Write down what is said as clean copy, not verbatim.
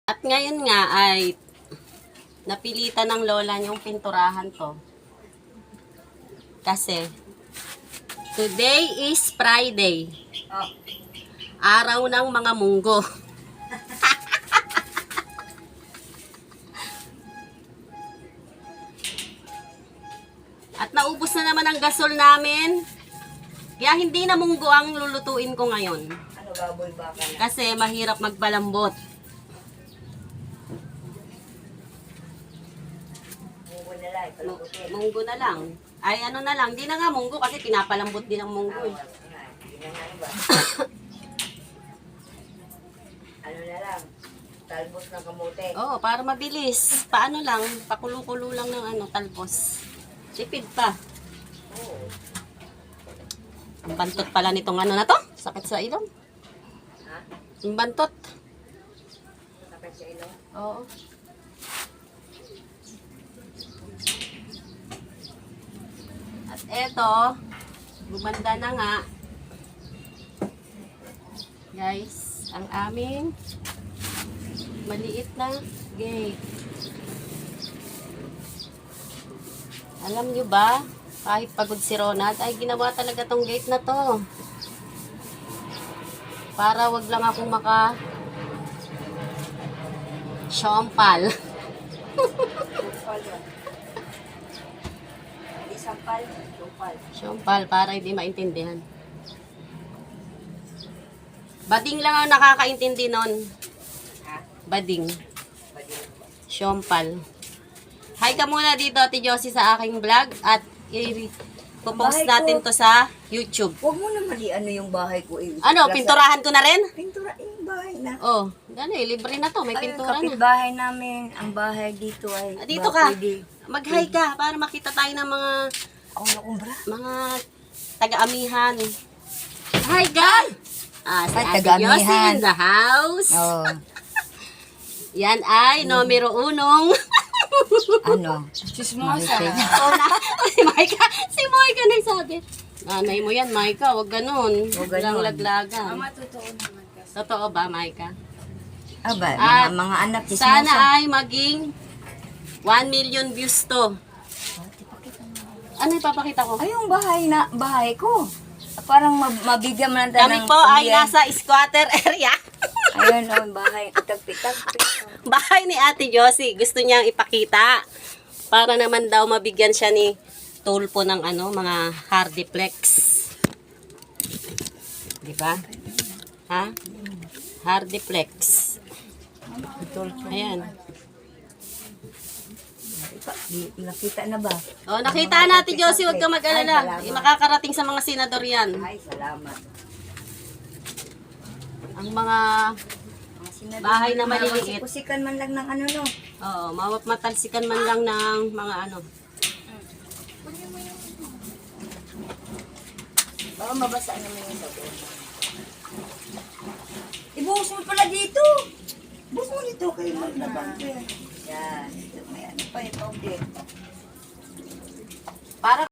At ngayon nga ay napilitan ng lola niyong pinturahan to. Kasi today is Friday. Oh. Araw ng mga munggo. At naubos na naman ang gasol namin. Kaya hindi na munggo ang lulutuin ko ngayon. Ano, baboy baka na? Kasi mahirap magpalambot. Munggo na lang, palukutin. Munggo na lang. Ay ano na lang, di na nga munggo kasi pinapalambot din ang munggo. Eh. Hindi na nga ano ba? Ano na lang, talbos ng kamote. Oo, para mabilis. Paano lang, pakulo-kulo lang ng ano, talbos. Tipid pa. Oo. Ang bantot pala nitong ano na to. Sakit sa ilong. Ha? Ang bantot. Sakit sa ilong? Oo. At eto, gumanda na nga. Guys, ang aming maliit na gate. Alam nyo ba, kahit pagod si Ronald, ay ginawa talaga tong gate na to. Para wag lang akong maka-shompal. Sumpal yun. Hindi sampal, sumpal. Shompal, para hindi maintindihan. Bading lang ang nakakaintindi nun. Ha? Bading. Bading. Shompal. Hi ka muna dito, Ate Josie, sa aking vlog. At i-post Bahay natin ko. to sa YouTube. Huwag mo naman ano yung bahay ko. Ano, pinturahan ko na rin? Pintura yung bahay na. Oh, gano'n, libre na to. May Ay, pintura na. kapitbahay namin, ang bahay dito ay... Dito ka. Mag-hi ka para makita tayo ng mga Ako na kumbra. taga-amihan. Hi, guys! Si Ay, Ate taga-amihan. Josie in the house. Oo. Yan ay numero unong. Ano? Chismosa. Oh, si Maika nagsabi. Nanay mo yan, Maika, wag ganun. Huwag Walang ganun. laglagan. Totoo naman kasi. Totoo ba, Maika? Aba, At mga anak, sana chismosa. ay maging 1 million views to. Ano ipapakita ko? Ay, yung bahay ko. Parang mabigyan mo ng Kami po ay nasa squatter area. Ayun, oh, bahay. Tagpi-tagpi. Bahay ni Ate Josie. Gusto niyang ipakita. Para naman daw mabigyan siya ni tulpo ng ano, mga hardiplex. Di ba? Ha? Hardiplex. Ayan. Nakita na ba? Oh, nakita na Ate Josie, huwag kang mag-alala. Ay, salamat. Makakarating sa mga senador yan. Ay, salamat. Ang mga bahay na maliliit. Kusikan man lang ng ano, no? Oo, matalsikan man lang ng mga ano. Baka mabasa naman yung sabi. Ibuhos mo pala dito. Buhos mo dito kayo maglabang. Yan. May ano pa ito. Para